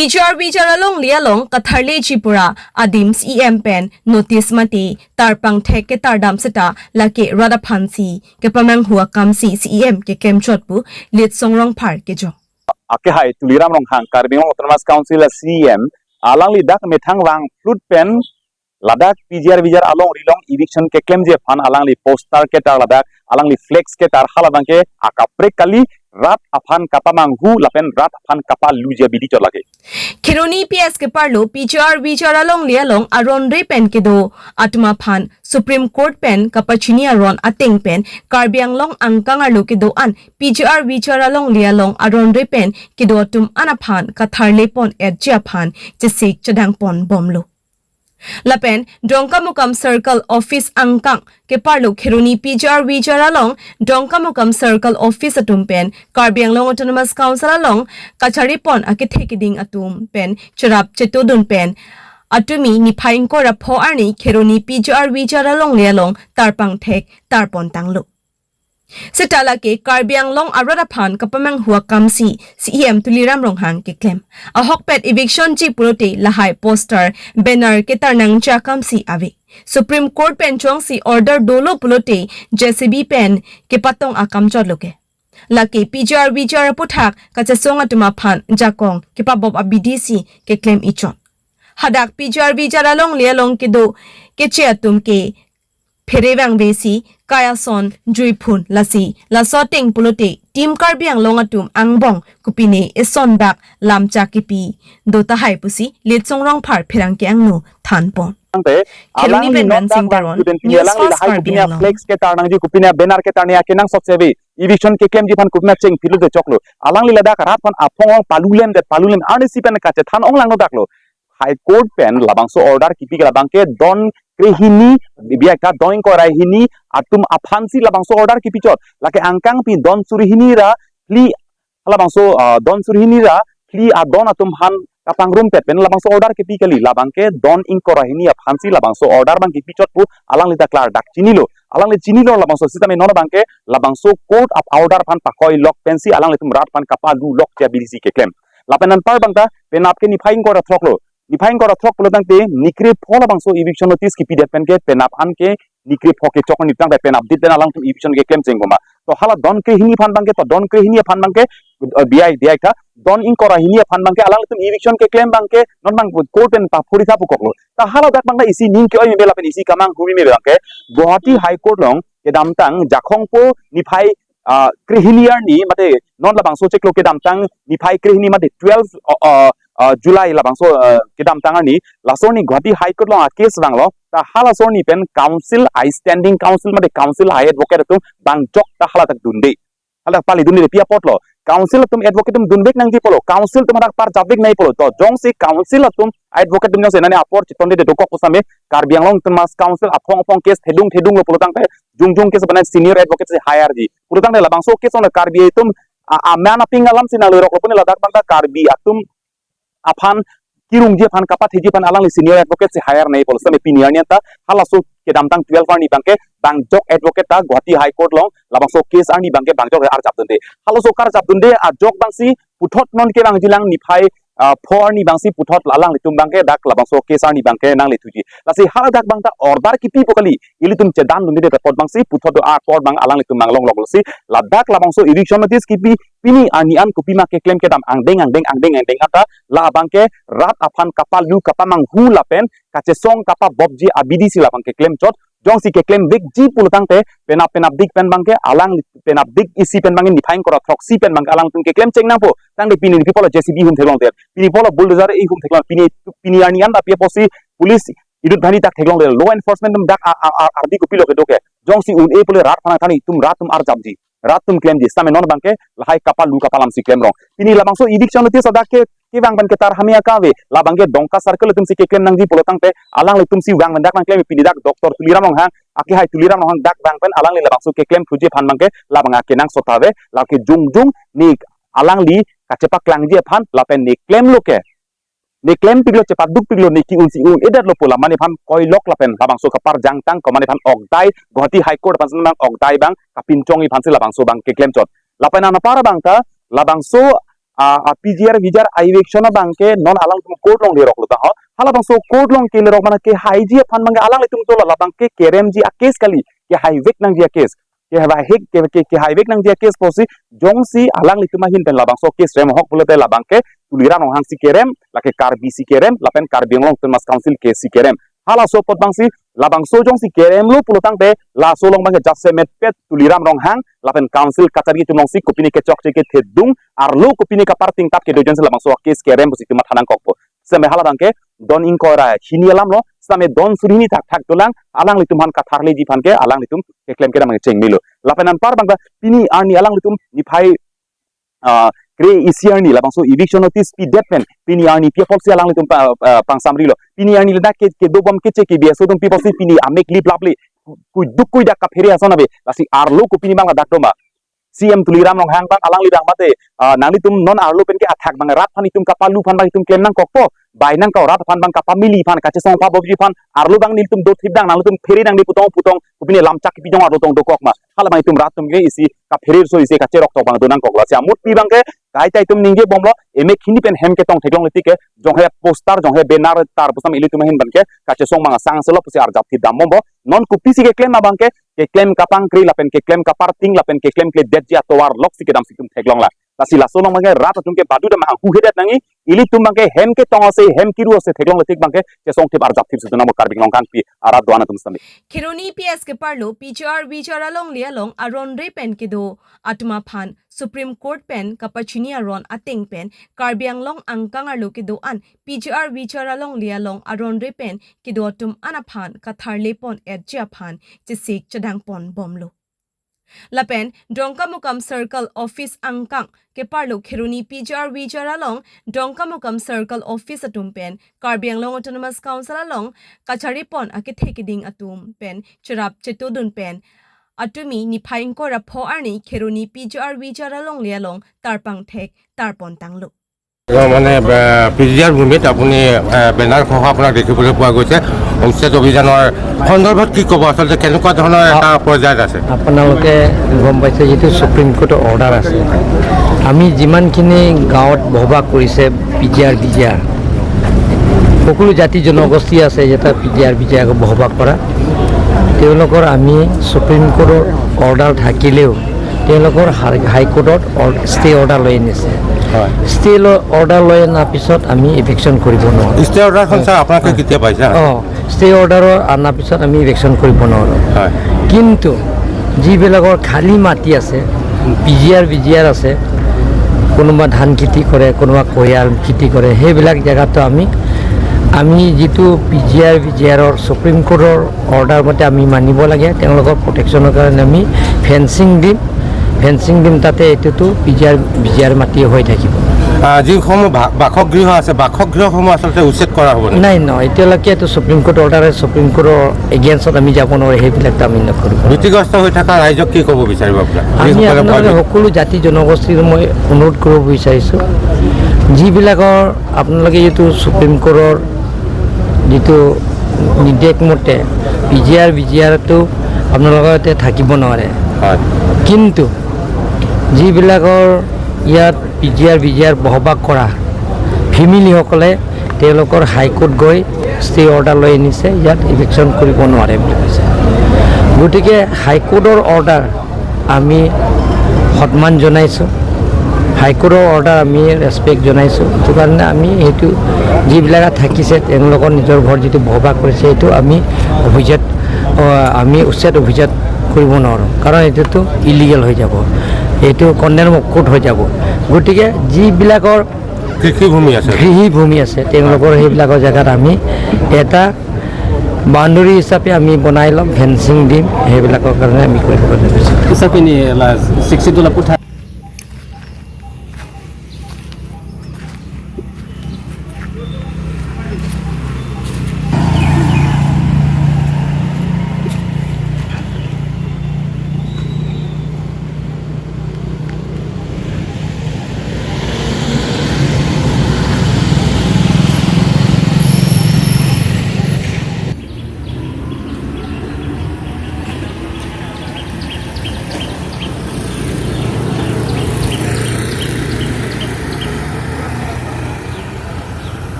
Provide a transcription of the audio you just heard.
PGRVGR along lialong katharle Tripura adim CEM pen notice mati tarpang thek ke tardam seta lake radaphansi ke pamanghu kamsi CEM ke chot pu lit songrong phar ke jo ake hai Tuliram Ronghang Autonomous Council CEM alang lidak methang wang flut pen ladak PGRVGR along rilong eviction ke claim je fan alang li poster ke tar ladak alang li flex ke tar halabang ke akapre kali rat aphan kapamanghu lapen rat aphan kapal lujia bidi chot lage Kironi PS ke parlo PGRVGR along lialong aron re pen ke do atma phan Supreme Court pen kapachini aron ateng pen karbiang long angkang arlo ke do an PGRVGR along lialong aron re pen ke do tum anaphan katharle pon et japhan jesik chadang pon bomlo lapen Dongkamukam Circle Office angkang ke parlo Khironi PGRVGR along Dongkamukam Circle Office atum pen Karbiang Long Autonomous Council along kachari pon ake thekiding atum pen charap chetodun pen atumi ni phaing ko rapho arni Khironi PGRVGR along lialong tarpang thek tarpon tanglo Setala ke Karbiang Long Aradaphan kapamanghu kamsi CEM Tuliram Ronghang ke claim a hokpet eviction chi purote lahai poster banner ke tarnang cha kamsi ave Supreme Court pen chong si order dolo pulote JCB pen ke patong akam chot loke lake PGRVGR puthak kachasong atuma phan jakong ke pabob BDC ke claim ichon hadak PGRVGR along lialong ke do ke che atum ke Perewang besi kaya son juipun lasi lasoteng pulote tim Karbiang longatum angbong kupine eson bak lamcha kipi dota hai pusi lit songrong phar pherang ke angnu thanpon Khiluni ben man sing baron news fast Karbiang flex ke tarnang ji kupina banner ke tarnia ke nang sotsebe eviction ke claim ji phan kupna cheng philu de choklo alang li ladak rat phan apong palulen arnisi pen kache than ong lang no daklo high court pen labangso order kipi labang ke don krehini biaka doing ko rahini atum aphansi labangso order kipichot lake angkang pi don surihini ra pli labangso don surihini ra pli a don atum han kapangrum pet pen labangso order kipi kali labang ke don ing ko rahini aphansi labangso order bang kipichot pu alang lita klar dak chinilo alang le chinilo labangso sistame non bang ke labangso court of order phan pakoi lok pensi alang letum rat phan kapalu lok ja BDC ke claim lapenan par bangta penap ke ni phaing ko ra throklo Ifain ko rathok pelotang te nikre phola bangso eviction notice ki pdf pen ke penap an ke nikre phoke chokon nitang penap dit den alang tu eviction ke claim chengoma to hala don ke hini phan bangke to don ke hini phan bangke bi tha don in kora hini phan bangke alang tu eviction ke claim bangke non bang court pen pa phuri tha pukoklo ta hala dak bangda isi ning ke oi mebela pen isi kamang humi me bangke Guwahati High Court long ke damtang jakhongpo nifai krihiniar ni mate non la bangso cheklo ke damtang nifai krihini mate 12 July labangso kedam tangani lasoni Guwahati High Court long case banglo ta halasoni pen council I standing council mate council high advocate tum bangjok ta hala tak dunde hala pali dunde pia potlo council tum advocate tum dunbek nang di polo council tum rak par jabek nai polo to jong si council tum advocate tum senane apor chitonde de dokok kusame Karbiang Long Autonomous Council apong case thedung lo polo tang jung case bana senior advocate se higher ji puro tang labangso case on Karbi tum a mana pingalam sinalo rok pone ladak bangta Karbi atum aphan kirung je phan kapat heji phan alang li senior advocate se hire nei polsa me piniar niata halasu ke damtang 12 ani bangke bangjok advocate ta Guwahati High Court long labangso case ani bangke bangjok ar japdunde halasu kar japdunde a jok bangsi puthot non ke bang jilang nifai for ni bangsi puthot lalang litum bangke dak labangso case ani bangke nang lithuji lasi hal dak bangta order kipi pokali ilitum chedam dunde de pot bangsi puthot do ar for bang alang litum manglong loglosi ladak labangso eviction notice kipi pini ani an kupima ke claim ke dam angdeng ata la bangke rat aphan kapal lu kapamanghu lapen kache song kapa bobji abdc la bangke claim chot jong si ke claim big ji pulutang te penap big pen bangke alang penap big isi pen bangin define kora thok si pen bangke alang tung ke claim cheng nang po tang de pini people JCB hum thelong der pini polo bulldozer e hum thelong pini ani an da pia posi police idut dhani tak thelong der law enforcement dum dak ardi ko pilo ke doke jong si un e pole rat phana thani tum rat tum ar jamji rat tum claim ji same non bangke lahai kapal lu kapalam si claim rong pini labangso eviction notice adak ke bang ban ketar hamia kawe la bangge dongka circle tum si ke claim nang ji polotang te alang le tum si wang ban dak nang claim pini dak Dr. Tuliram Ronghang ake hai Tuliram Ronghang dak bang pen alang le labangso ke claim thuje phan bangke la banga ke nang sotave la ke jung ni alang li kacepak lang je phan la pen ni claim loke ni claim piglo cepat duk piglo ni ki un si un edar lo pola mane phan koi lok la pen labangso kapar jangtang ko mane phan okdai Guwahati High Court pan bang okdai bang kapincong i phan si labangso bang ke claim chot la pen na para bang ta labangso PGRVGR eviction bangke non alang tum court long dirok luta ho hala bang so court long ke lerok mana ke haiji aphan bangke alang litum to la bangke kerem ji a case kali ke highway nang dia case ke haba hek ke highway nang dia case posi jongsi alang litum hin pen la bang so case rem hok bulate la bangke Tuliram Ronghang si kerem la ke kar BC kerem lapen kar bianglong tumas council ke si kerem hala so pot bangsi labang so jong si kerem lu pulutang pe la so long bangke jasse met pet Tuliram Ronghang lapen council katari tumong si kopini ke chok ke thedung arlo kopini ka parting tap ke dojen labang so case kerem busi tumat hanang kokpo seme hala bangke don inkora hinialam lo same don surini tak tulang alang litum han katharle ji phanke alang litum ke claim ke mang cheng milo lapenan par bangka pini arni alang litum ni phai kre isiarni labang so eviction notice pi deadpen pini arni people si alang litum pang samri lo pini arni leda ke dobam ke che ke biaso tum people si pini amek lip lapli ku dukui dak ka pheri asona be lasi arlo ku pini bang dakdoma CEM Tuliram Ronghang bang alang lidang mate nang litum non arlo pen ke athak bang rat phan itum kapalu phan bang itum claim nang kokpo bai nang ka rat phan bang kapamili phan ka che song pa bobji phan arlo bang niltum do thibdang nang litum pheri nang di putong kupini lamchak pi jong arlo tong do kokma hala bang itum rat tum ge isi ka pheri so isi ka che rok tok bang do nang kokla sia mut pi bang ke kai tai tum ningge bomlo eme khini pen hem ke tong theklong litike jong he poster jong he banner tar busam ilitum hin ban ke ka che song bang sang selo pusi ar jap thi dam bombo non kupisi ke claim bang ke claim kapang kri lapen ke claim kapar ting lapen ke claim ke det ja towar lok si ke dam sikum theklong la lasi la solong bang ke rat tum ke badu dam hu hedat nangi ili tum bang ke hem ke tong ase hem kiru ase theklong litik bang ke che song thip ar jap thip sudana mo karbing long kan pi ara doana tum sami Khironi PS ke parlo PGRVGR along lialong aron re pen ke do atuma phan Supreme Court pen kapachini aron ating pen karbiang long angkang arlo ke do an PGRVGR along lialong aron re pen ke do tum anaphan kathar lepon et japhan chisik chadang pon bomlo lapen Dongkamukam Circle Office angkang ke parlo Khironi PGRVGR along Dongkamukam Circle Office atum pen karbiang long autonomous council along kachari pon ake thekiding atum pen churap chetodun pen atumi ni phaing ko rapho arni Khironi PGRVGR along lialong tarpang thek tarpon tanglo মানে PGR ভূমিত আপুনি banner সহ আপোনাক দেখিবলৈ পোৱা গৈছে হোমষ্টেড অভিযানৰ সন্দৰ্ভত কি ক'ব আচলতে কেনেকুৱা ধৰণৰ এটা পৰ্যায়ত আছে আপোনালোকে গম পাইছে যিটো সুপ্ৰিম কোৰ্টৰ অৰ্ডাৰ আছে আমি যিমানখিনি গাঁৱত বসবাস কৰিছে PGRVGR সকলো জাতি জনগোষ্ঠী আছে যেটা PGRVGR বসবাস কৰা তেওঁলোকৰ আমি সুপ্ৰিম কোৰ্টৰ অৰ্ডাৰ থাকিলেও তেওঁলোকৰ হাইকোৰ্টত ষ্টে অৰ্ডাৰ লৈ আনিছে ষ্টে অৰ্ডাৰ লৈ অনাৰ পিছত আমি ইভিকশ্যন কৰিব নোৱাৰোঁ ষ্টে অৰ্ডাৰখন ছাৰ আপোনালোকে কেতিয়া পাইছে ষ্টে অৰ্ডাৰৰ অনাৰ পিছত আমি ইভিকশ্যন কৰিব নোৱাৰোঁ কিন্তু যিবিলাকৰ খালী মাটি আছে PGRVGR আছে কোনোবা ধান খেতি কৰে কোনোবা কুঁহিয়াৰ খেতি কৰে সেইবিলাক জেগাতো আমি যিটো PGRVGRৰ সুপ্ৰিম কোৰ্টৰ অৰ্ডাৰ মতে আমি মানিব লাগে তেওঁলোকৰ প্ৰটেকশ্যনৰ কাৰণে আমি ফেন্সিং দিম তাতে এইটোতো PGRVGR মাটি হৈ থাকিব যিসমূহ বাসগৃহ আছে বাসগৃহসমূহ আচলতে উচ্ছেদ কৰা হ'ব নাই এতিয়ালৈকে এইটো সুপ্ৰিম কোৰ্ট অৰ্ডাৰ সুপ্ৰিম কোৰ্টৰ এগেইনষ্টত আমি যাব নোৱাৰোঁ সেইবিলাকতো আমি নকৰোঁ ক্ষতিগ্ৰস্ত হৈ থকা ৰাইজক কি ক'ব বিচাৰিব আমি আপোনালোকে সকলো জাতি জনগোষ্ঠীৰ মই অনুৰোধ কৰিব বিচাৰিছোঁ যিবিলাকৰ আপোনালোকে যিটো সুপ্ৰিম কোৰ্টৰ যিটো নিৰ্দেশ মতে PGRVGRটো আপোনালোকৰ ইয়াতে থাকিব নোৱাৰে কিন্তু যিবিলাকৰ ইয়াত PGRVGR বসবাস কৰা ফেমিলিসকলে তেওঁলোকৰ হাইকোৰ্ট গৈ ষ্টে অৰ্ডাৰ লৈ আনিছে ইয়াত ইভিকশ্যন কৰিব নোৱাৰে বুলি কৈছে গতিকে হাইকোৰ্টৰ অৰ্ডাৰ আমি সন্মান জনাইছোঁ হাইকোৰ্টৰ অৰ্ডাৰ আমি ৰেচপেক্ট জনাইছোঁ সেইটো কাৰণে আমি সেইটো যিবিলাক থাকিছে তেওঁলোকৰ নিজৰ ঘৰ যিটো বসবাস কৰিছে সেইটো আমি উচ্ছেদ অভিযান কৰিব নোৱাৰোঁ কাৰণ এইটোতো ইলিগেল হৈ যাব এইটো কণ্ডেম কোৰ্ট হৈ যাব গতিকে যিবিলাকৰ কৃষিভূমি আছে তেওঁলোকৰ সেইবিলাকৰ জেগাত আমি এটা বাউণ্ডেৰী হিচাপে আমি বনাই ল'ম ফেন্সিং দিম সেইবিলাকৰ কাৰণে আমি কৰিব বিচাৰিছোঁ